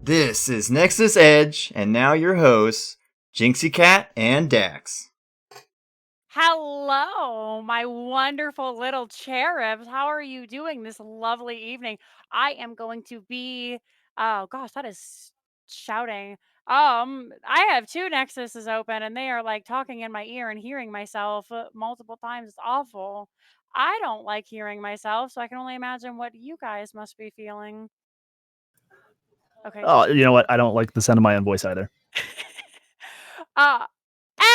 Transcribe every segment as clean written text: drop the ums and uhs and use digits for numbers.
This is Nexus Edge, and now your hosts, Jinxie Cat and Dax. Hello, my wonderful little cherubs. How are you doing this lovely evening? I am going to be oh gosh, that is shouting. I have two Nexuses open and they are like talking in my ear and hearing myself multiple times. It's awful. I don't like hearing myself, so I can only imagine what you guys must be feeling. Okay, Oh, just you know what? I don't like the sound of my own voice either. uh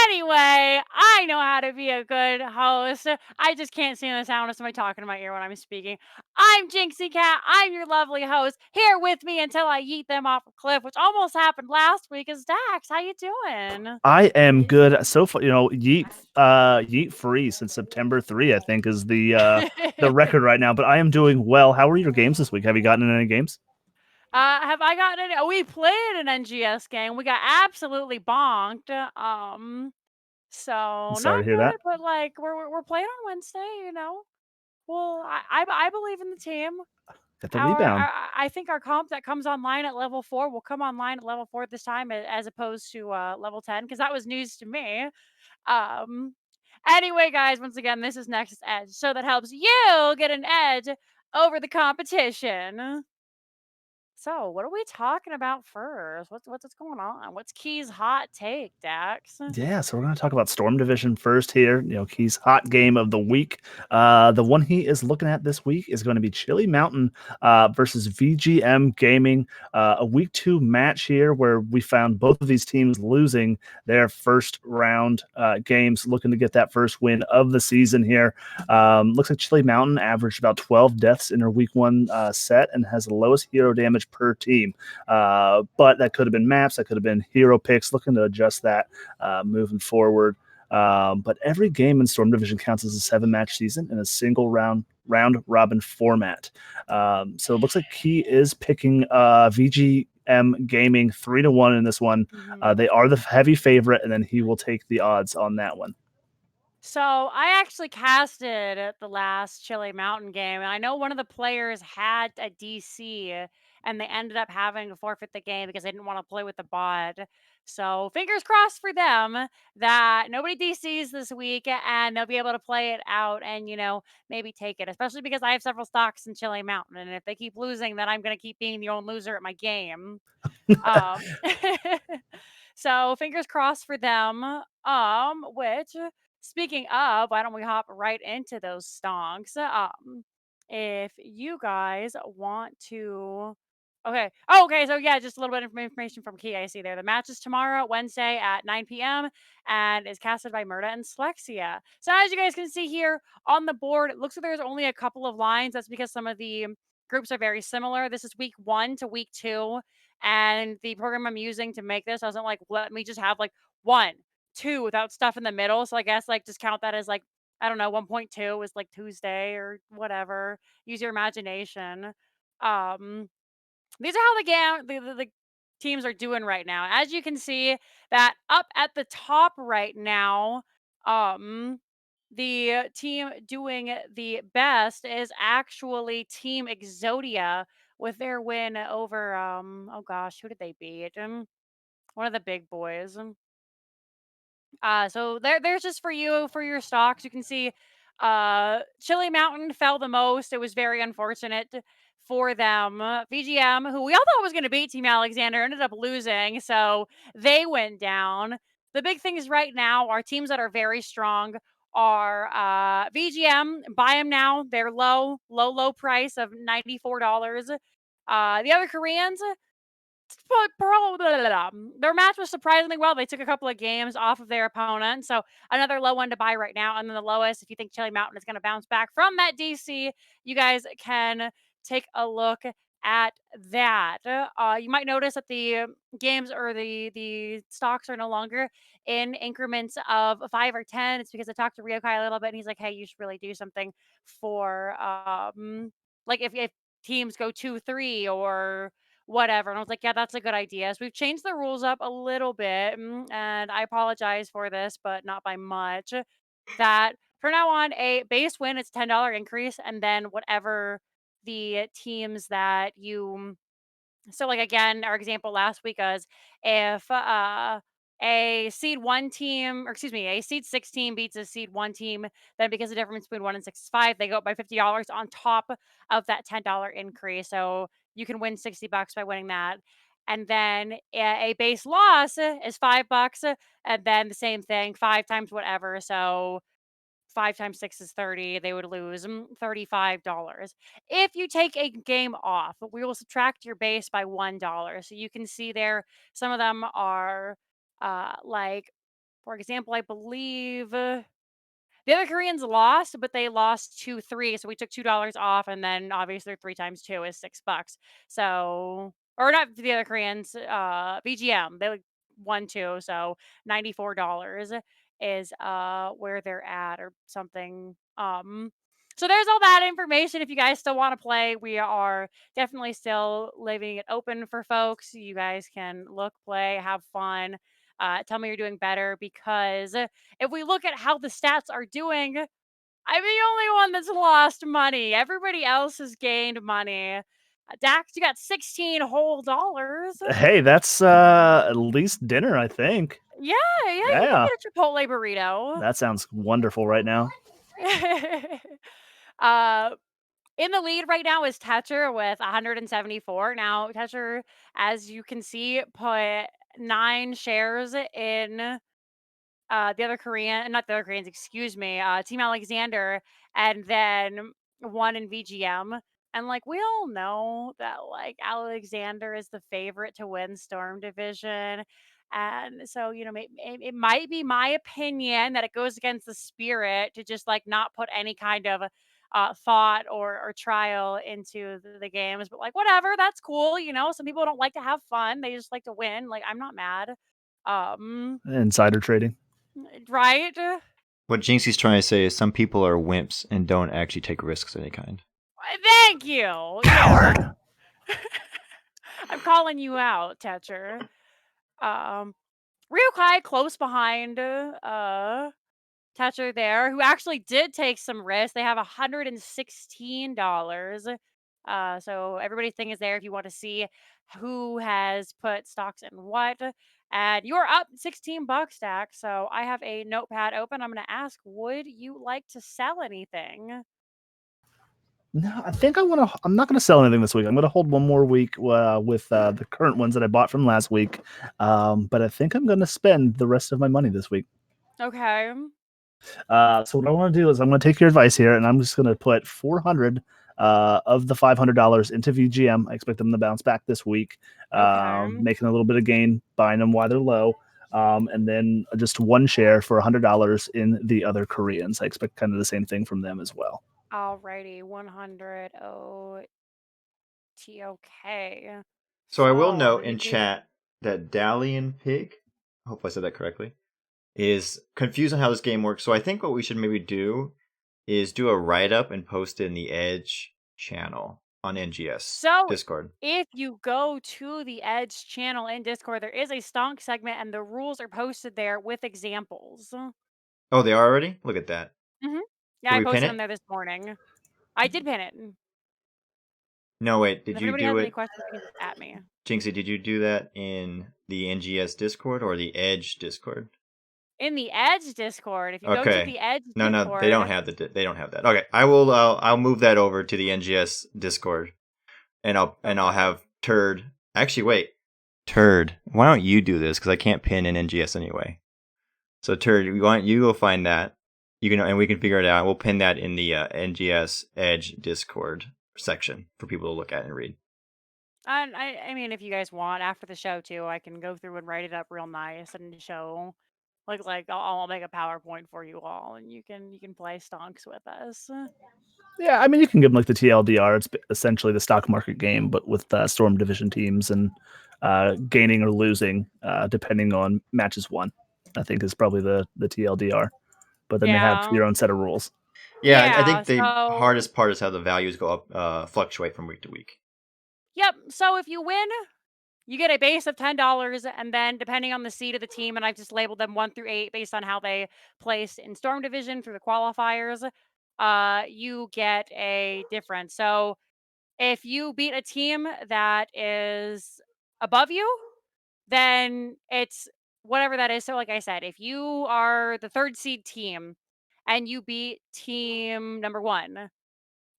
Anyway, I know how to be a good host. I just can't stand the sound of somebody talking in my ear when I'm speaking. I'm Jinxie Cat. I'm your lovely host. Here with me until I yeet them off a cliff, which almost happened last week. Is Dax? How you doing? I am good so far. Yeet free since September 3, I think, is the record right now. But I am doing well. How were your games this week? Have you gotten in any games? Have I gotten any? We played an NGS game. We got absolutely bonked. I'm So sorry not to hear good, that. but like we're playing on Wednesday. Well, I believe in the team. Got the Our rebound. I think our comp that comes online at level 4 will come online at level 4 this time as opposed to, level 10 because that was news to me. Um, anyway, guys, once again, this is Nexus Edge, so that helps you get an edge over the competition. So, what are we talking about first? What's going on? What's Key's hot take, Dax? Yeah, so we're going to talk about Storm Division first here. Key's hot game of the week. The one he is looking at this week is going to be Chili Mountain versus VGM Gaming. A week 2 match here where we found both of these teams losing their first round games, looking to get that first win of the season here. Looks like Chili Mountain averaged about 12 deaths in her week 1 set and has the lowest hero damage per team. But that could have been maps, that could have been hero picks, looking to adjust that moving forward. But every game in Storm Division counts as a 7-match season in a single round robin format. So it looks like Key is picking VGM Gaming 3-1 in this one. Mhm. They are the heavy favorite, and then he will take the odds on that one. So I actually casted at the last Chili Mountain game, and I know one of the players had a DC, and they ended up having to forfeit the game because they didn't want to play with the bot. So fingers crossed for them that nobody DCs this week, and they'll be able to play it out and maybe take it. Especially because I have several stocks in Chili Mountain, and if they keep losing, then I'm gonna keep being the only loser at my game. Um, so fingers crossed for them. Which speaking of, why don't we hop right into those stonks? If you guys want to. Okay. Oh, okay. So yeah, just a little bit of information from Key. I see there. The match is tomorrow, Wednesday at 9 p.m. and is casted by Murda and Slexia. So as you guys can see here on the board, it looks like there's only a couple of lines. That's because some of the groups are very similar. This is week 1 to week 2. And the program I'm using to make this doesn't like let me just have like 1, 2 without stuff in the middle. So I guess like just count that as like, I don't know, 1.2 is like Tuesday or whatever. Use your imagination. Um, these are how the teams are doing right now. As you can see, that up at the top right now, um, the team doing the best is actually Team Exodia with their win over oh gosh, who did they beat? One of the big boys. So there's just for you for your stocks. You can see Chili Mountain fell the most. It was very unfortunate for them. VGM, who we all thought was going to beat Team Alexander, ended up losing, so they went down. The big things right now are teams that are very strong are VGM. Buy them now. They're low price of $94. The other Koreans, their match was surprisingly well. They took a couple of games off of their opponent. So another low one to buy right now. And then the lowest, if you think Chili Mountain is going to bounce back from that DC, you guys can take a look at that. You might notice that the games or the stocks are no longer in increments of 5 or 10. It's because I talked to Ryokai a little bit and he's like, hey, you should really do something for like if teams go 2-3 or whatever. And I was like, yeah, that's a good idea. So we've changed the rules up a little bit. And I apologize for this, but not by much. That from now on, a base win, it's $10 increase. And then whatever the teams that you So, like, again, our example last week was if a seed one team, or excuse me, a seed 6 team beats a seed one team, then because the difference between 1 and 6 is 5, they go up by $50 on top of that $10 increase. So you can win $60 by winning that. And then a base loss is $5, and then the same thing, 5 times whatever. So 5 times 6 is 30. They would lose $35. If you take a game off, we will subtract your base by $1. So you can see there, some of them are like, for example, I believe the other Koreans lost, but they lost 2-3. So we took $2 off, and then obviously 3 times 2 is $6. So, or not the other Koreans, BGM, they won 2, so $94 is where they're at or something. So there's all that information if you guys still want to play. We are definitely still leaving it open for folks. You guys can look, play, have fun. Tell me you're doing better, because if we look at how the stats are doing, I'm the only one that's lost money. Everybody else has gained money. Dax, you got 16 whole dollars. Hey, that's at least dinner, I think. Yeah, you can Yeah, get a Chipotle burrito. that sounds wonderful right now. uh, in the lead right now is Tetcher with 174. Now, Tetcher, as you can see, put 9 shares in the other Korean, not the other Koreans, excuse me, Team Alexander, and then one in VGM. And like, we all know that like Alexander is the favorite to win Storm Division. And so, it might be my opinion that it goes against the spirit to just like not put any kind of thought or trial into the games. But like, whatever, that's cool. Some people don't like to have fun, they just like to win. Like, I'm not mad. Um, Insider trading. Right? What Jinxie's trying to say is some people are wimps and don't actually take risks of any kind. Thank you. Coward. Yeah. I'm calling you out, Tetcher. Um, Ryukai close behind Tetcher there, who actually did take some risks. They have $116. So everybody's thing is there if you want to see who has put stocks in what. And you're up $16, Dax. So I have a notepad open. I'm going to ask, would you like to sell anything? No, I think I'm not gonna sell anything this week. I'm gonna hold one more week with the current ones that I bought from last week. But I think I'm gonna spend the rest of my money this week. Okay. So what I want to do is I'm going to take your advice here, and I'm just going to put 400 of the $500 into VGM. I expect them to bounce back this week, Okay. making a little bit of gain, buying them while they're low, and then just 1 share for $100 in the other Koreans. I expect kind of the same thing from them as well. Alrighty, 100 OTOK. So I will So I'm note gonna be in doing. chat that Dalian Pig, I hope I said that correctly, is confused on how this game works. So I think what we should maybe do is do a write-up and post it in the Edge channel on NGS So Discord. if you go to the Edge channel in Discord, there is a stonk segment, and the rules are posted there with examples. Oh, they are already? Look at that. Yeah, Did I we pin posted them it? there this morning. I did pin it. No, wait. Did If you anybody do has any it? questions, you can just at me. Jinxie, did you do that in the NGS Discord or the Edge Discord? In the Edge Discord, if you go to Okay. the Edge No, they Discord. don't have they don't have that. Okay, I will. I'll move that over to the NGS Discord, and I'll Okay. have Turd. Actually, wait, Turd. Why don't you do this? Because I can't pin in NGS anyway. So Turd, why don't you go find that? You can, and we can figure it out. We'll pin that in the NGS Edge Discord section for people to look at and read. And I mean, if you guys want after the show too, I can go through and write it up real nice and show, like I'll make a PowerPoint for you all, and you can play stonks with us. Yeah, I mean, you can give them like the TLDR. It's essentially the stock market game, but with Storm Division teams and gaining or losing depending on matches won. I think is probably the TLDR. But then they have Yeah, your own set of rules. Yeah, I yeah. think the So hardest part is how the values go up, fluctuate from week to week. yep. So if you win, you get a base of $10, and then depending on the seed of the team, and I've just labeled them 1 through 8 based on how they placed in Storm Division through the qualifiers, you get a difference. So if you beat a team that is above you, then it's whatever that is. So, like I said, if you are the 3rd seed team and you beat team number 1,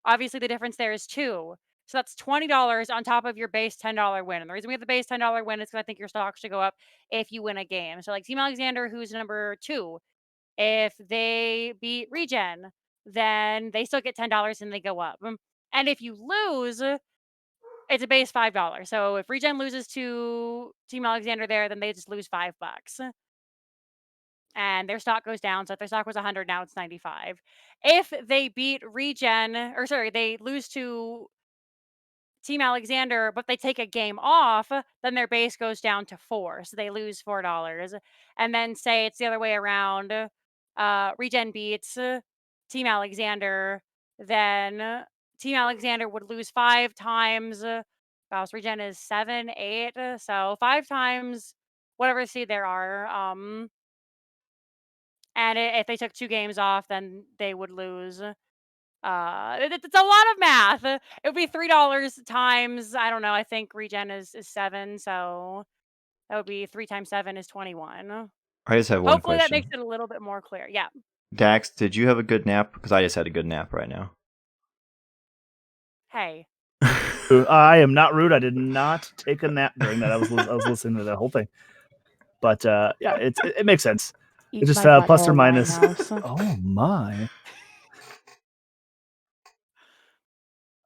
obviously the difference there is 2. So that's $20 on top of your base $10 win. And the reason we have the base $10 win is because I think your stock should go up if you win a game. So, like Team Alexander, who's number 2, if they beat Regen, then they still get $10 and they go up. And if you lose, it's a base $5. So if Regen loses to Team Alexander there, then they just lose $5. And their stock goes down. So if their stock was 100, now it's 95. If they beat Regen, or sorry, they lose to Team Alexander, but they take a game off, then their base goes down to 4. So they lose $4. And then say it's the other way around. Regen beats Team Alexander, then Team Alexander would lose 5 times. Gosh, Regen is 7, 8. So 5 times whatever seed there are. And if they took 2 games off, then they would lose. It's a lot of math. It would be $3 times, I don't know, I think Regen is 7, so that would be 3 times 7 is 21. I just have one Hopefully that makes question. it a little bit more clear. Yeah. Dax, did you have a good nap? Because I just had a good nap right now. Hey. I am not rude. I did not take a nap during that. I was listening to the whole thing. But yeah, it makes sense. It's just plus or minus. Oh my.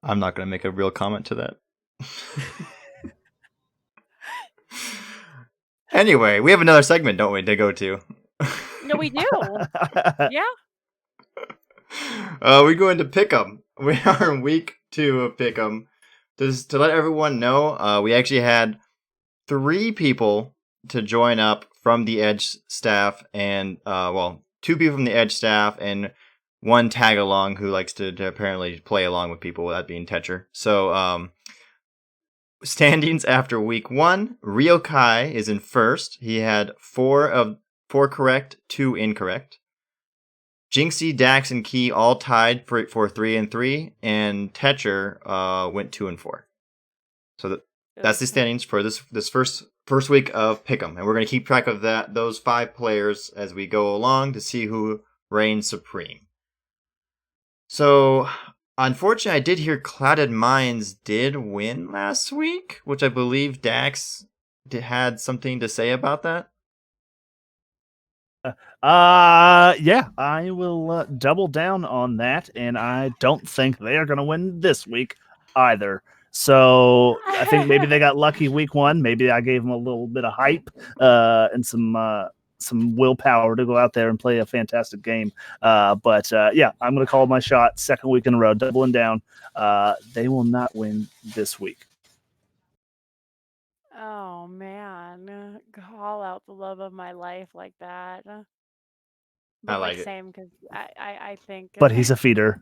I'm not going to make a real comment to that. Anyway, we have another segment, don't we, to go to? No, we do. Yeah. We go into Pick'em. We are in week 2 of Pick'em. Just to let everyone know, we actually had 3 people to join up from the Edge staff, and 2 people from the Edge staff, and 1 tag along who likes to apparently play along with people, that being Tetcher. So, standings after week 1, Ryokai is in first. He had 4 correct, 2 incorrect. Jinxie, Dax, and Key all tied for 3 and 3, and Tetcher went 2 and 4. So that's the standings for this first week of Pick'em, and we're going to keep track of those 5 players as we go along to see who reigns supreme. So, unfortunately, I did hear Clouded Minds did win last week, which I believe Dax had something to say about that. Yeah, I will double down on that, and I don't think they are going to win this week either. So I think maybe they got lucky week 1. Maybe I gave them a little bit of hype and some willpower to go out there and play a fantastic game. But yeah, I'm going to call my shot 2nd week in a row, doubling down. They will not win this week. Oh man, call out the love of my life like that. But I like it. Same, because I think. But he's a feeder.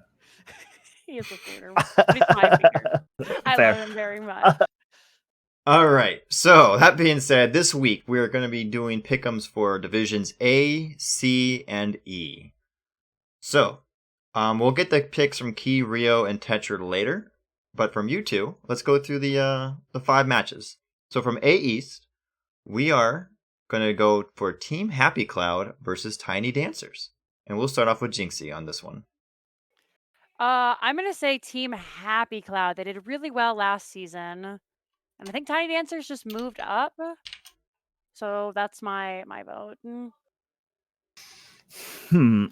He is a feeder. But he's my feeder. I Fair. love him very much. All right. So that being said, this week we're going to be doing pick'ems for divisions A, C, and E. So we'll get the picks from Key, Rio, and Tetcher later. But from you two, let's go through the 5 matches. So from A East, we are going to go for Team Happy Cloud versus Tiny Dancers. And we'll start off with Jinxie on this one. I'm going to say Team Happy Cloud. They did really well last season. And I think Tiny Dancers just moved up. So that's my vote.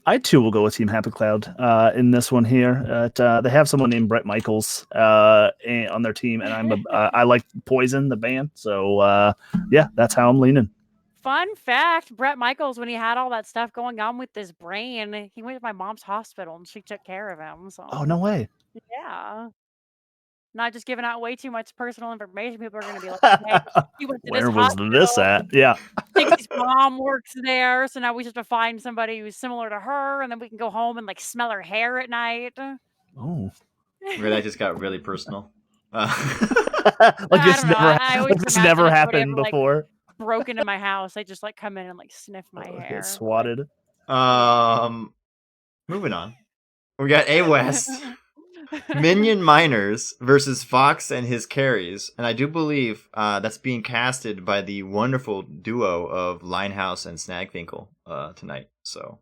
I too will go with Team Happy Cloud in this one here. They have someone named Brett Michaels on their team, and I like Poison, the band. So yeah, that's how I'm leaning. Fun fact, Brett Michaels, when he had all that stuff going on with his brain, he went to my mom's hospital and she took care of him. So Oh, no way. yeah. Not just giving out way too much personal information. People are going to be like, hey, he went to Where this was hospital. this at? Yeah. Jinxie's mom works there, so now we just have to find somebody who's similar to her, and then we can go home and like smell her hair at night. Oh. That just got really personal. Like I always this imagine never if somebody happened ever, like, before. broke into my house. They just like come in and like sniff my hair. Get swatted. Moving on. We got A West. Minion Miners versus Fox and his carries, and I do believe that's being casted by the wonderful duo of Linehouse and Snagfinkel tonight. So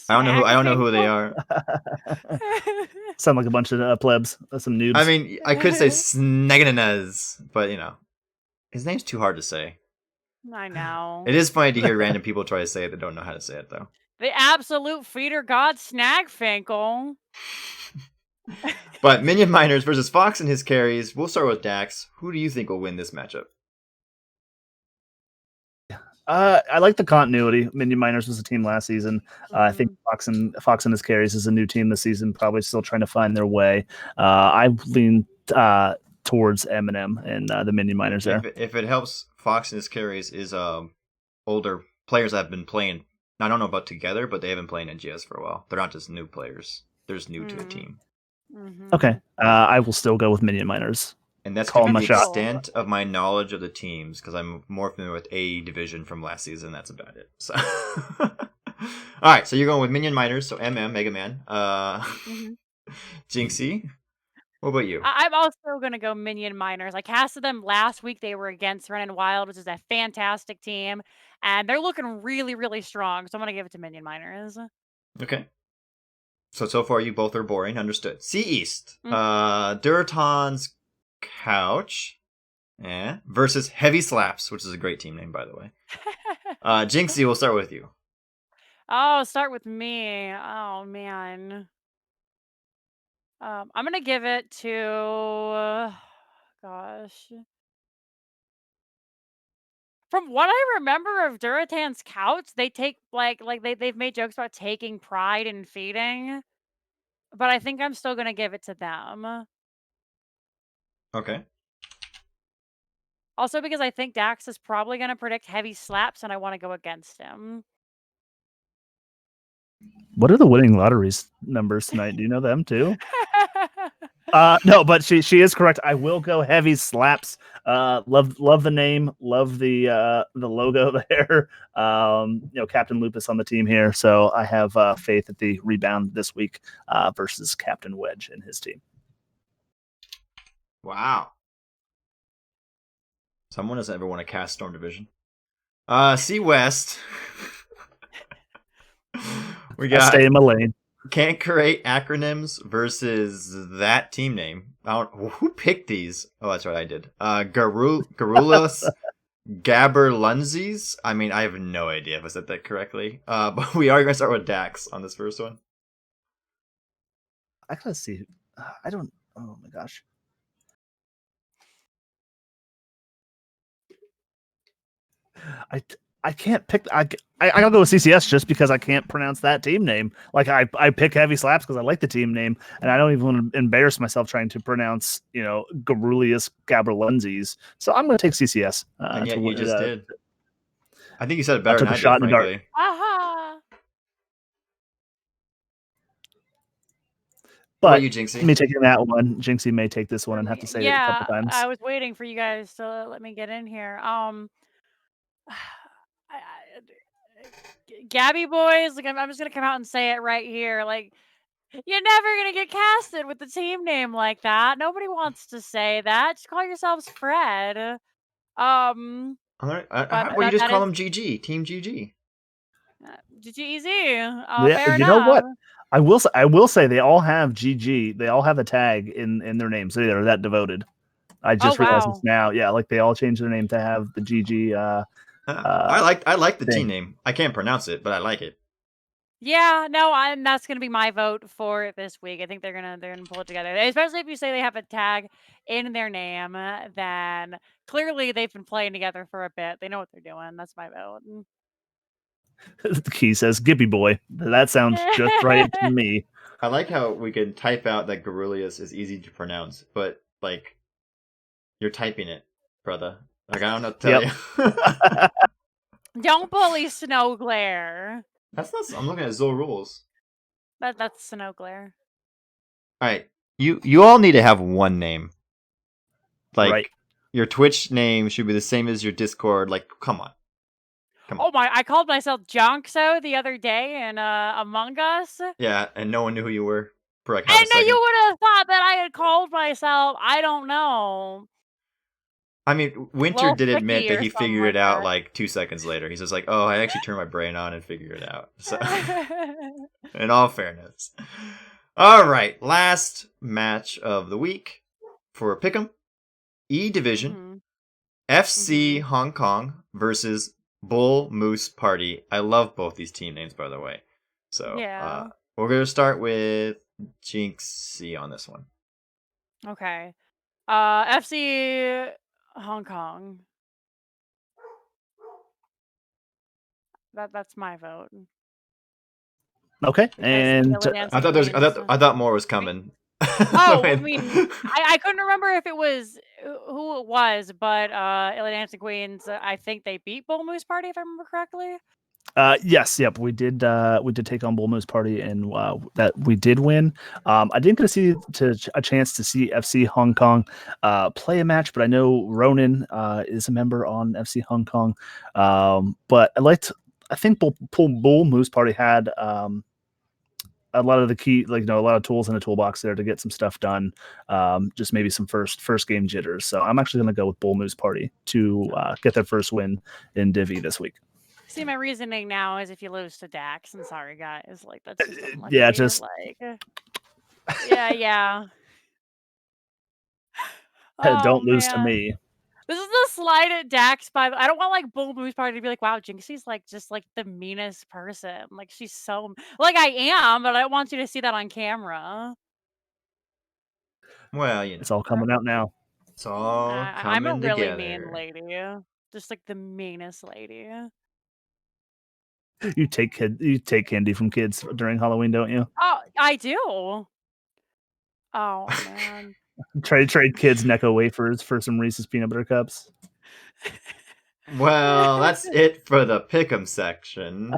I don't know who they are. Sound like a bunch of plebs, some noobs. I mean, I could say Snaganaz, but his name's too hard to say. I know. It is funny to hear random people try to say it that don't know how to say it, though. The absolute feeder god Snagfinkel. But Minion Miners versus Fox and his carries. We'll start with Dax. Who do you think will win this matchup? I like the continuity. Minion Miners was a team last season. I think Fox and his carries is a new team this season, probably still trying to find their way. I lean towards Eminem and the Minion Miners there. If it helps, Fox and his carries is older players that have been playing. I don't know about together, but they have been playing NGS for a while. They're not just new players. They're just new to the team. Okay, I will still go with Minion Miners. And that's going to be the extent of my knowledge of the teams, because I'm more familiar with A Division from last season. That's about it. So, all right, so you're going with Minion Miners, so Mega Man. Jinxie, what about you? I'm also going to go Minion Miners. I casted them last week. They were against Run and Wild, which is a fantastic team, and they're looking really, really strong. So I'm going to give it to Minion Miners. Okay. So far you both are boring. Understood. C East. Duraton's Couch versus Heavy Slaps, which is a great team name, by the way. Jinxie, we'll start with you. Oh, start with me. Oh, man. I'm going to give it to... gosh. From what I remember of Duratan's Couch, they take, they've made jokes about taking pride in feeding. But I think I'm still going to give it to them. Okay. Also because I think Dax is probably going to predict Heavy Slaps, and I want to go against him. What are the winning lotteries numbers tonight? Do you know them too? No, but she is correct. I will go Heavy Slaps. Love the name. Love the logo there. Captain Lupus on the team here, so I have faith at the rebound this week versus Captain Wedge and his team. Wow. Someone doesn't ever want to cast Storm Division. C West. We got stay in my lane. Can't create acronyms versus that team name. Who picked these? Oh, that's right, I did. Garulas Gaberlunzies. I mean, I have no idea if I said that correctly. But we are going to start with Dax on this first one. I gotta see. I don't. Oh my gosh. I can't pick. I gotta go with CCS just because I can't pronounce that team name. Like I pick Heavy Slaps because I like the team name, and I don't even want to embarrass myself trying to pronounce Garulius Gaberlunzies. So I'm gonna take CCS. And yet you just did. I think you said it better than I did, shot in the dark. Aha! But you, Jinxie? Me taking that one, Jinxie may take this one and have to say it a couple times. I was waiting for you guys to let me get in here. Gabby boys, I'm just gonna come out and say it right here. Like, you're never gonna get casted with the team name like that. Nobody wants to say that. Just call yourselves Fred. All right. Well, you just call them GG, Team GG. GG easy. Fair enough. Know what? I will say they all have GG. They all have the tag in their names. So they're that devoted. I just realized this now. Yeah, like they all changed their name to have the GG. I like the team name. I can't pronounce it, but I like it. Yeah, no, and that's gonna be my vote for this week. I think they're gonna pull it together, especially if you say they have a tag in their name. Then clearly they've been playing together for a bit. They know what they're doing. That's my vote. The key says Gippy Boy. That sounds just right to me. I like how we can type out that Garulius is easy to pronounce, but like you're typing it, brother. Like I don't know what to tell you. Don't bully Snow Glare. That's not. I'm looking at Zol rules. That's Snow Glare. All right, you all need to have one name. Like your Twitch name should be the same as your Discord. Like, come on. Oh my! I called myself Jonkso the other day in Among Us. Yeah, and no one knew who you were. for like half I a know second. you would have thought that I had called myself. I don't know. I mean, Winter Well, did admit Fricky that or he something figured like it out that. like 2 seconds later. He's just like, "Oh, I actually turned my brain on and figured it out." So, in all fairness. All right, last match of the week for Pick'em. E Division, Mhm. FC Mhm. Hong Kong versus Bull Moose Party. I love both these team names, by the way. So, Yeah. we're going to start with Jinxie on this one. Okay. FC Hong Kong. That's my vote. Okay, Because the and Yellow I Dancing thought there's, Queens. I thought more was I mean, coming. oh, I mean, I couldn't remember if it was who it was, but Yellow Dancing Queens. I think they beat Bull Moose Party, if I remember correctly. yes, yep, we did take on Bull Moose Party, and that we did win. I didn't get a chance to see FC Hong Kong play a match, but I know Ronan is a member on FC Hong Kong. But I think Bull Moose Party had a lot of the key, like, a lot of tools in the toolbox there to get some stuff done. Just maybe some first game jitters. So I'm actually going to go with Bull Moose Party to get their first win in Divi this week. See, my reasoning now is if you lose to Dax, and sorry guys, like that's just unlucky. Yeah, just like, yeah. don't Oh lose to man. me. This is the slide at Dax by I don't want like Bull Moose Party to be like, wow, Jinxie's like just like the meanest person. Like she's so like I am, but I don't want you to see that on camera. Well, It's all coming out now. it's all I'm a coming really mean together. lady. Just like the meanest lady. You take candy from kids during Halloween, don't you? Oh, I do. Oh man. Trade kids Necco wafers for some Reese's peanut butter cups. Well, that's it for the Pick'em section.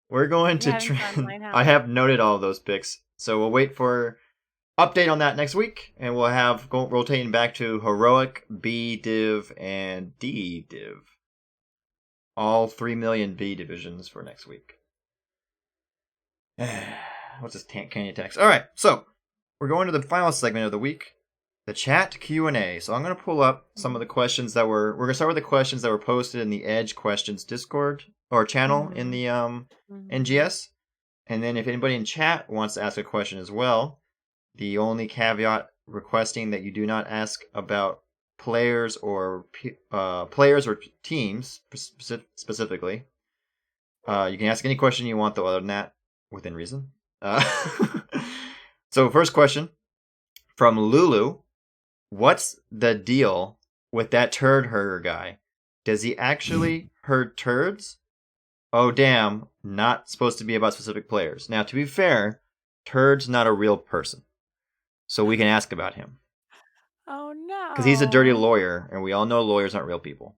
We're going You to having fun, I Lighthouse? have noted all of those picks, so we'll wait for update on that next week, and we'll have rotating back to Heroic, B Div, and D Div. All 3 million B divisions for next week. What's this candy text? All right, so we're going to the final segment of the week, the chat Q&A. So I'm going to pull up some of the questions that we're going to start with the questions that were posted in the Edge Questions Discord or channel in the NGS. And then if anybody in chat wants to ask a question as well, the only caveat requesting that you do not ask about players or teams specifically. You can ask any question you want, though, other than that, within reason. So first question from Lulu. What's the deal with that turd herder guy? Does he actually herd turds? Oh, damn. Not supposed to be about specific players. Now, to be fair, Turd's not a real person. So we can ask about him. Oh no. Because he's a dirty lawyer, and we all know lawyers aren't real people.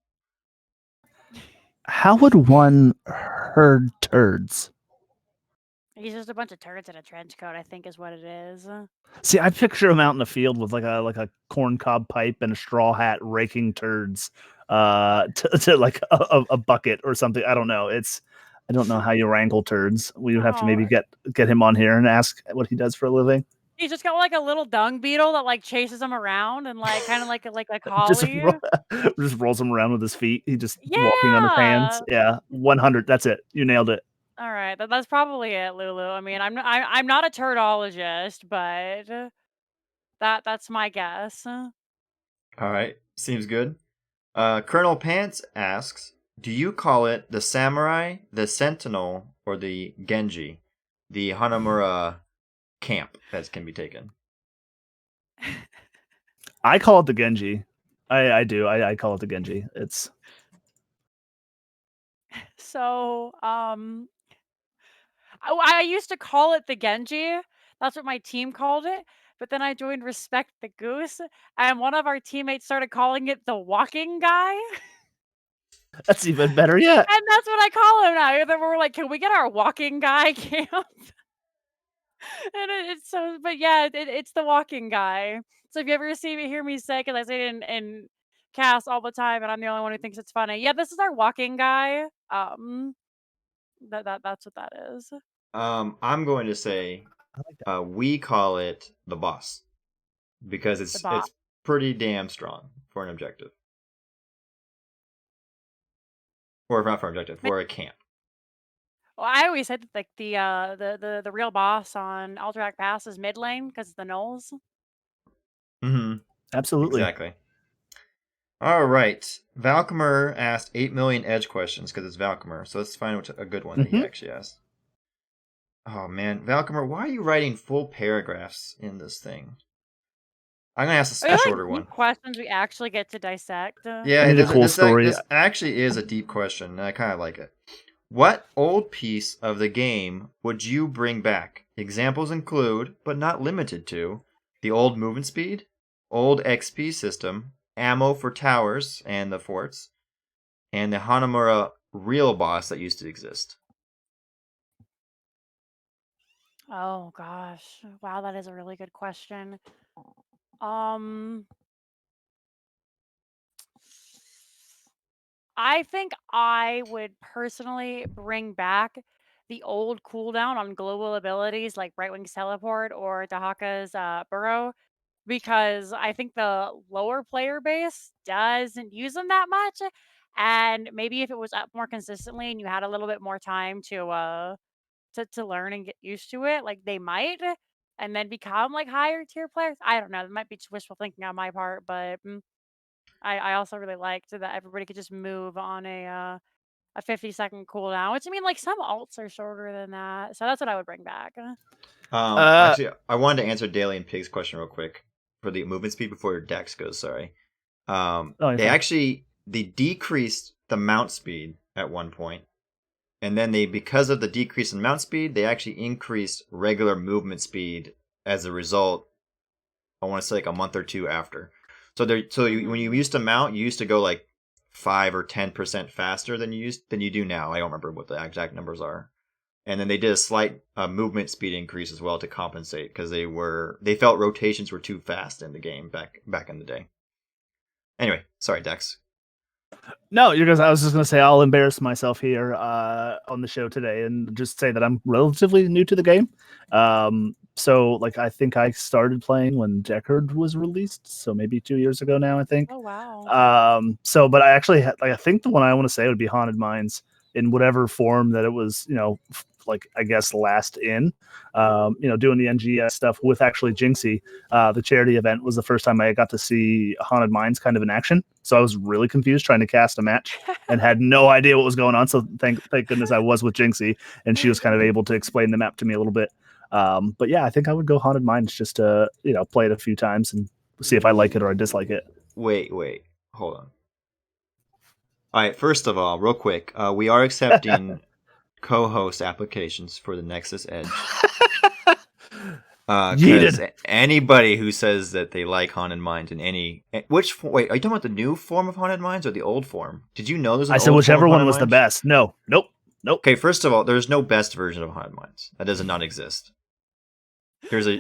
How would one herd turds? He's just a bunch of turds in a trench coat, I think is what it is. See, I picture him out in the field with like a corn cob pipe and a straw hat raking turds to like a bucket or something. I don't know. I don't know how you wrangle turds. We would have to maybe Oh. get him on here and ask what he does for a living. He's just got like a little dung beetle that like chases him around and like kind of like a Just collie. just rolls him around with his feet. He just walking on his hands. Yeah. Yeah, 100. That's it. You nailed it. All right, that's probably it, Lulu. I mean, I'm not a turdologist, but that's my guess. All right, seems good. Colonel Pants asks, do you call it the samurai, the sentinel, or the Genji? The Hanamura camp that can be taken. I call it the Genji. I do. I call it the Genji. It's So, I used to call it the Genji. That's what my team called it. But then I joined Respect the Goose, and one of our teammates started calling it the Walking Guy. that's even better yet. And that's what I call him now. Then we're like, can we get our Walking Guy camp? And it's so, but yeah, it's the Walking Guy. So if you ever hear me say, because I say it in cast all the time, and I'm the only one who thinks it's funny. Yeah, this is our Walking Guy. That's what that is. I'm going to say I like that. We call it the boss because The it's pretty damn strong for an objective, or not for an objective, for a camp. Well, I always said that, like, the real boss on Alterac Pass is mid lane because the gnolls. Mm-hmm. Absolutely. Exactly. All right. Valkymer asked 8 million edge questions because it's Valkymer, so let's find a good one that he actually asked. Oh man, Valkymer, why are you writing full paragraphs in this thing? I'm gonna ask Are a there shorter like one. deep questions we actually get to dissect? Yeah, I need a cool story. this actually is a deep question, and I kind of like it. What old piece of the game would you bring back? Examples include, but not limited to, the old movement speed, old XP system, ammo for towers and the forts, and the Hanamura real boss that used to exist. Oh gosh. Wow, that is a really good question. Um I think I would personally bring back the old cooldown on global abilities like Right Wing's Teleport or Dahaka's Burrow, because I think the lower player base doesn't use them that much. And maybe if it was up more consistently and you had a little bit more time to learn and get used to it, like they might and then become like higher tier players. I don't know. That might be just wishful thinking on my part, but I also really liked that everybody could just move on a 50-second cooldown, which I mean, like some alts are shorter than that, so that's what I would bring back. Actually, I wanted to answer Daly and Pig's question real quick for the movement speed before your Dex goes. Sorry. They decreased the mount speed at one point, and then because of the decrease in mount speed, they actually increased regular movement speed as a result. I want to say like a month or two after. So when you used to mount, you used to go like 5 or 10% faster than you do now. I don't remember what the exact numbers are. And then they did a slight movement speed increase as well to compensate because they felt rotations were too fast in the game back in the day. Anyway, sorry, Dex. No, I was just gonna say I'll embarrass myself here on the show today and just say that I'm relatively new to the game. So like I think I started playing when Deckard was released, so maybe 2 years ago now. I think. Oh wow. But I actually I think the one I want to say would be Haunted Mines in whatever form that it was. Like I guess last in. Doing the NGS stuff with actually Jinxie. The charity event was the first time I got to see Haunted Mines kind of in action. So I was really confused trying to cast a match and had no idea what was going on. So thank goodness I was with Jinxie and she was kind of able to explain the map to me a little bit. But yeah, I think I would go Haunted Mines just to play it a few times and see if I like it or I dislike it. Wait, hold on. All right, first of all, real quick, we are accepting co-host applications for the Nexus Edge. Because anybody who says that they like Haunted Mines in any wait, are you talking about the new form of Haunted Mines or the old form? Did you know there's an I said old whichever form of one was the Mines? best. Nope. Okay, first of all, there's no best version of Haunted Mines. That does not exist. There's a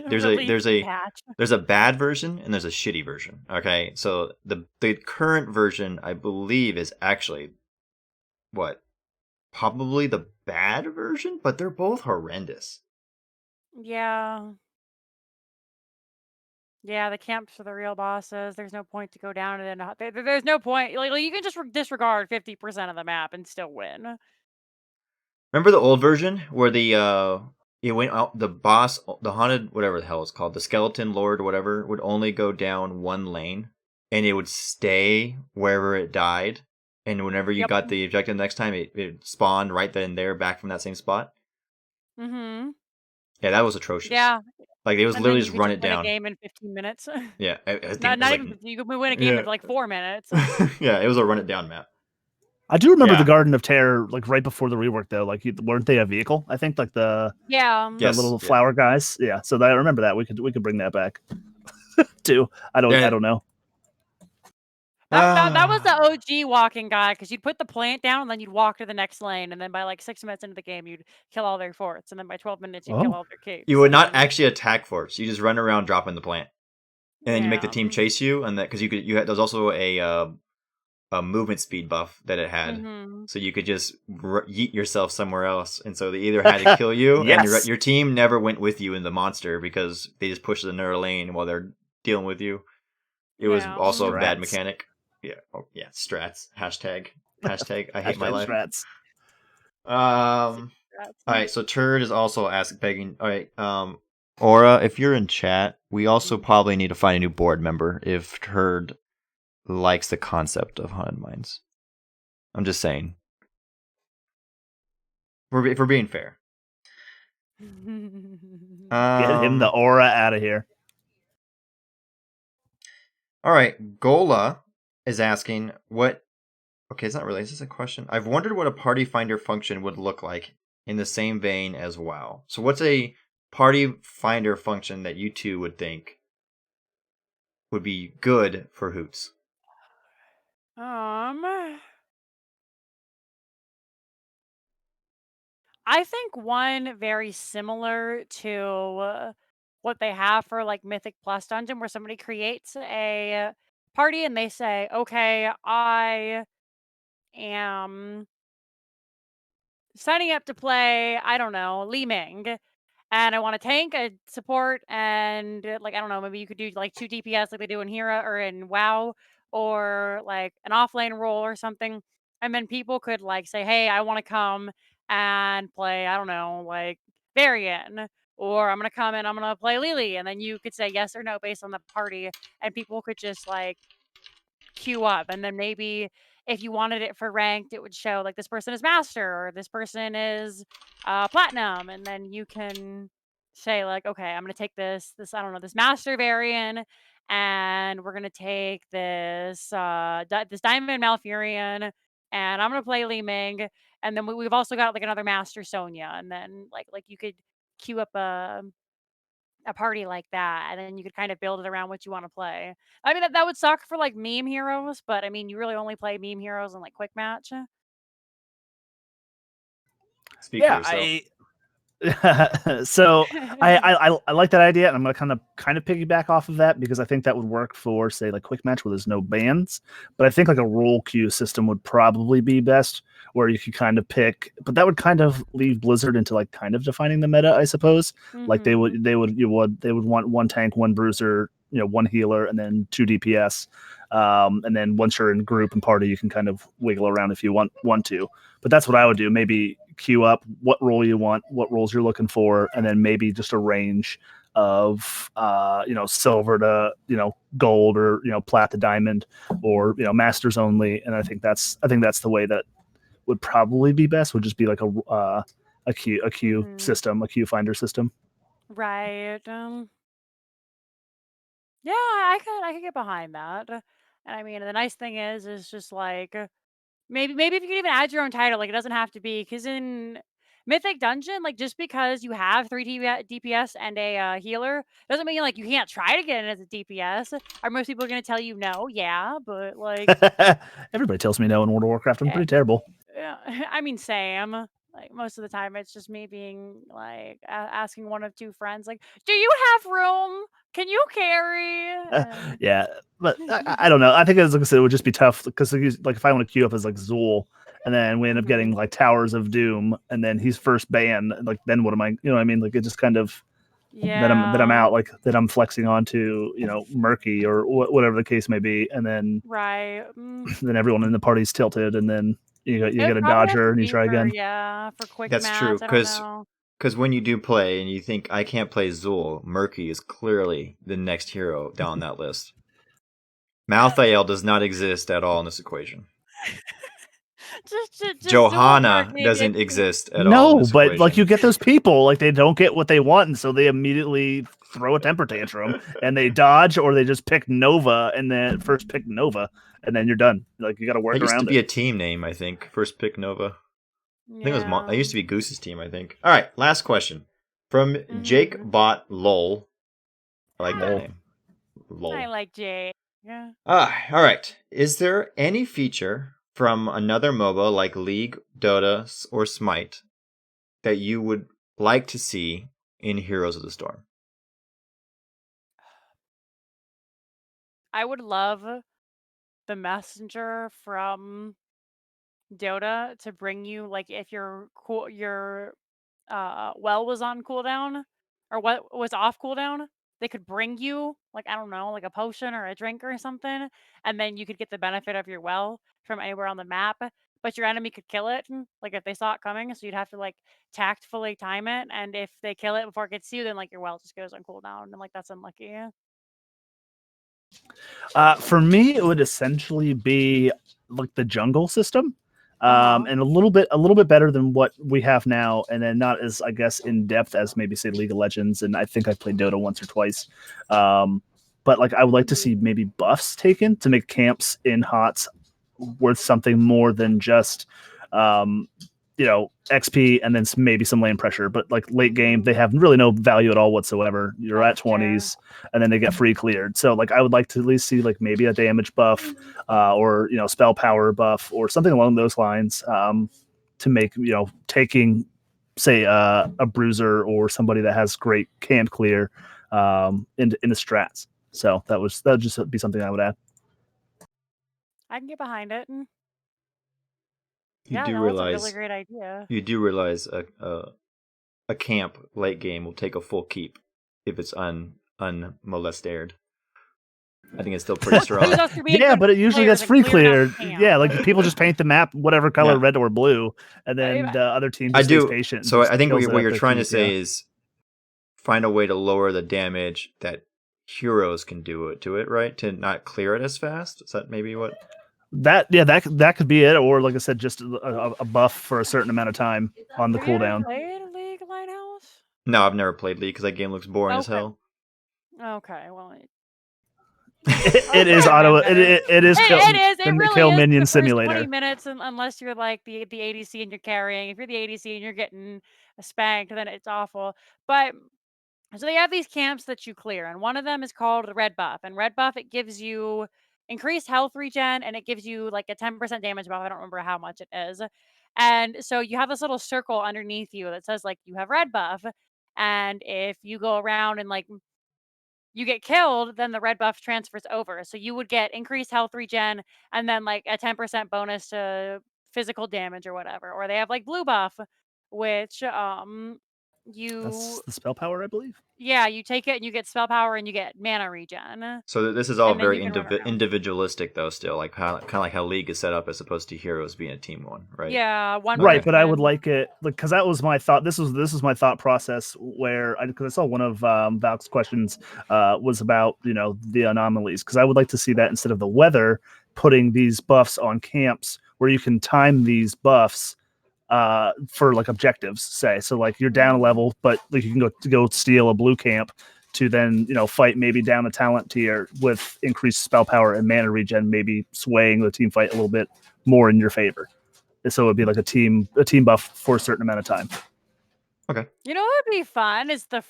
bad version and there's a shitty version. Okay, so the current version I believe is actually probably the bad version, but they're both horrendous. Yeah. Yeah, the camps are the real bosses. There's no point to go down it. There's no point. Like you can just disregard 50% of the map and still win. Remember the old version where it went out, the boss, the haunted, whatever the hell it's called, the skeleton lord, whatever, would only go down one lane, and it would stay wherever it died, and whenever you got the objective next time, it spawned right then and there back from that same spot. Mm-hmm. Yeah, that was atrocious. Yeah. Like it was And literally then you just run it win down. a game in 15 minutes. Yeah, I think not even you could win a game in like 4 minutes. Yeah, it was a run it down map. I do remember the Garden of Terror, like right before the rework, though. Like, weren't they a vehicle? I think, like the little flower guys. Yeah, so I remember that. We could bring that back too. I don't know. That was the OG walking guy because you'd put the plant down and then you'd walk to the next lane, and then by like 6 minutes into the game, you'd kill all their forts, and then by 12 minutes, you'd kill all their capes. You would not actually attack forts. You just run around dropping the plant, and then you make the team chase you, and that because there's also a movement speed buff that it had. Mm-hmm. So you could just yeet yourself somewhere else, and so they either had to kill you, and your team never went with you in the monster because they just pushed another lane while they're dealing with you. It was also a bad mechanic. Yeah, strats. Hashtag. I hate my life. Strats. All right, so Turd is also begging. All right, Aura, if you're in chat, we also probably need to find a new board member if Turd likes the concept of haunted mines. I'm just saying. If we're being fair. Get him the Aura out of here. All right, Gola is asking what. Okay, it's not really. Is this a question? I've wondered what a party finder function would look like in the same vein as WoW. So, what's a party finder function that you two would think would be good for Hoots? I think one very similar to what they have for like Mythic Plus Dungeon, where somebody creates a party and they say, "Okay, I am signing up to play, I don't know, Li Ming, and I want a tank, a support, and like I don't know, maybe you could do like 2 DPS like they do in Hera or in WoW, or like an offlane role or something." And then people could like say, "Hey, I want to come and play, I don't know, like Varian." Or I'm gonna come and I'm gonna play Lily, and then you could say yes or no based on the party, and people could just like queue up. And then maybe if you wanted it for ranked, it would show like this person is master or this person is platinum, and then you can say like, okay, I'm gonna take this I don't know, this master variant, and we're gonna take this this diamond Malfurion, and I'm gonna play Li Ming, and then we've also got like another master Sonya, and then like you could queue up a party like that, and then you could kind of build it around what you want to play. I mean, that would suck for like meme heroes, but I mean, you really only play meme heroes in like quick match. Speak for yourself. So I like that idea, and I'm gonna kind of piggyback off of that because I think that would work for say like quick match where there's no bans. But I think like a role queue system would probably be best, where you could kind of pick. But that would kind of leave Blizzard into like kind of defining the meta, I suppose. Like they would want one tank, one bruiser, one healer, and then 2 DPS. And then once you're in group and party, you can kind of wiggle around if you want to. But that's what I would do. Maybe queue up what role you want, what roles you're looking for, and then maybe just a range of silver to gold, or plat to diamond, or masters only. And I think that's the way that would probably be best. Would just be like a queue system, a queue finder system. Right. Yeah, I could get behind that. And I mean, the nice thing is just like maybe if you could even add your own title, like it doesn't have to be, because in Mythic Dungeon, like just because you have 3 DPS and a healer doesn't mean like you can't try to get in as a DPS. Are most people going to tell you no? Yeah, but like everybody tells me no in World of Warcraft. I'm pretty terrible. Yeah, I mean, same. Like most of the time, it's just me being like asking one of 2 friends, like, "Do you have room? Can you carry?" Yeah, but I don't know. I think as like I said, it would just be tough because like if I want to queue up as like Zool, and then we end up getting like Towers of Doom, and then he's first ban, like then what am I? You know what I mean? Like it just kind of that I'm out, like that I'm flexing onto Murky or whatever the case may be, and then right. then everyone in the party's tilted, and then you get a dodger and you try again. Yeah, for quick That's match. true, I don't know. because when you do play and you think I can't play Zool, Murky is clearly the next hero down that list. Malthael does not exist at all in this equation. just Johanna doesn't exist at all. No, but like you get those people, like they don't get what they want, and so they immediately throw a temper tantrum and they dodge, or they just pick Nova and then first pick Nova, and then you're done. Like you got to work around it. It used to be a team name, I think. First pick Nova. I think it was. It used to be Goose's team, I think. All right, last question from Jake Bot Lol. I like that name. Lol. I like Jake. Yeah. All right. Is there any feature from another MOBA like League, Dota, or Smite that you would like to see in Heroes of the Storm? I would love the messenger from Dota to bring you like if your well was on cooldown or what was off cooldown, they could bring you like I don't know, like a potion or a drink or something, and then you could get the benefit of your well from anywhere on the map. But your enemy could kill it, like if they saw it coming, so you'd have to like tactfully time it. And if they kill it before it gets to you, then like your well just goes on cooldown, and like that's unlucky. For me, it would essentially be like the jungle system, Uh-huh. and a little bit better than what we have now, and then not as I guess in depth as maybe say League of Legends. And I think I've played Dota once or twice, but like I would like to see maybe buffs taken to make camps in HOTS worth something more than just XP and then maybe some lane pressure. But like late game, they have really no value at all whatsoever. You're That's at 20s, and then they get free cleared. So like I would like to at least see like maybe a damage buff, or spell power buff or something along those lines, to make taking say a bruiser or somebody that has great canned clear in the strats. So that would just be something I would add. I can get behind it. You Yeah, do no, that's a really realize great idea. a camp late game will take a full keep if it's unmolested. I think it's still pretty strong. Kudos for being Yeah, good but it usually players gets and free clearing out cleared. camp. Yeah, like people just paint the map whatever color, Yeah. red or blue, and then Yeah. the other team I just stays do. patient. And So just I think kills it what at you're the trying to keep, say yeah. is find a way to lower the damage that heroes can do to it, right? To not clear it as fast. Is that maybe what? That could be it, or like I said, just a buff for a certain amount of time on the Have you ever cooldown. played League Lighthouse? No, I've never played League because that game looks boring as Okay. hell. Okay, well, It is auto. It is kill, It is. It really kill is minion the first 20 simulator. minutes, unless you're like the ADC and you're carrying. If you're the ADC and you're getting spanked, then it's awful. But so they have these camps that you clear, and one of them is called the red buff. And red buff, it gives you increased health regen, and it gives you like a 10% damage buff. I don't remember how much it is. And so you have this little circle underneath you that says like you have red buff. And if you go around and like you get killed, then the red buff transfers over. So you would get increased health regen and then like a 10% bonus to physical damage or whatever. Or they have like blue buff, which That's you the spell power, I believe. yeah, you take it and you get spell power and you get mana regen. So this is all And then you very can run around. individualistic, though. Still, like kind of like how League is set up, as opposed to Heroes being a team one, right? Yeah, one Right, but I would person. like it because that was my thought. This was my thought process where because I saw one of Valk's questions was about the anomalies, because I would like to see that instead of the weather, putting these buffs on camps where you can time these buffs for like objectives, say. So like you're down a level, but like you can go steal a blue camp to then fight maybe down a talent tier with increased spell power and mana regen, maybe swaying the team fight a little bit more in your favor. So it would be like a team buff for a certain amount of time. Okay. You know what would be fun is the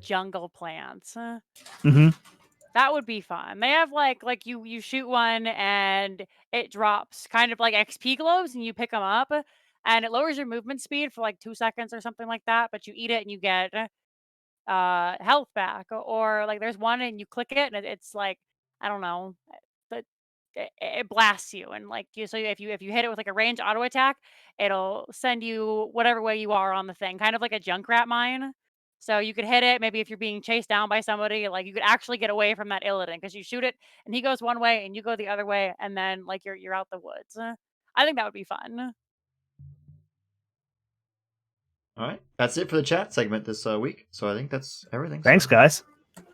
jungle plants. Mm-hmm. That would be fun. They have like you shoot one and it drops kind of like XP globes and you pick them up and it lowers your movement speed for like 2 seconds or something like that, but you eat it and you get health back. Or like there's one and you click it and it's like I don't know, it blasts you and like you so if you hit it with like a range auto attack, it'll send you whatever way you are on the thing, kind of like a Junkrat mine. So you could hit it maybe if you're being chased down by somebody, like you could actually get away from that Illidan because you shoot it and he goes one way and you go the other way and then like you're out the woods. I think that would be fun. All right, that's it for the chat segment this week. So I think that's everything. Thanks, so, guys.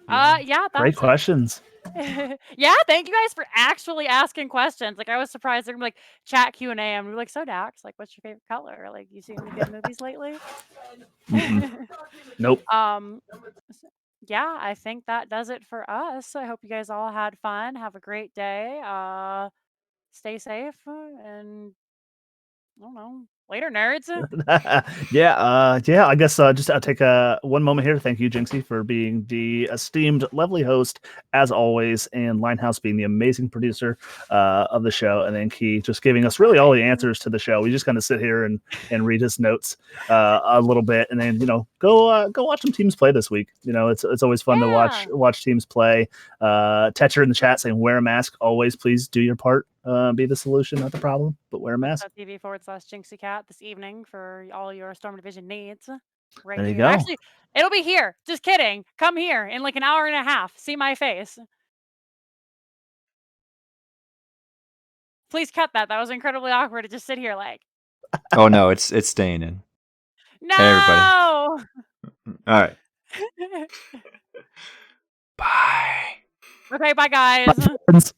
Yeah, Great that's questions. yeah, thank you guys for actually asking questions. Like I was surprised they're gonna be like chat Q&A. I'm gonna be like, so Dax, like what's your favorite color? Like you seen any good movies lately? Nope. Yeah, I think that does it for us. I hope you guys all had fun. Have a great day. Stay safe and I don't know. Later, nerds. Yeah. I guess just I'll take one moment here to thank you, Jinxie, for being the esteemed, lovely host as always, and Linehouse being the amazing producer of the show, and then Key just giving us really all the answers to the show. We just kind of sit here and read his notes a little bit, and then go watch some teams play this week. It's always fun to watch teams play. Tetcher in the chat saying wear a mask always. Please do your part. Be the solution, not the problem, but wear a mask. TV/JinxieCat this evening for all your Storm Division needs. Right there you here. go. Actually, it'll be here. Just kidding. Come here in like an hour and a half. See my face. Please cut that. That was incredibly awkward to just sit here like. Oh no, it's staying in. No. Hey, everybody. All right. Bye. Okay, bye guys. Bye, friends.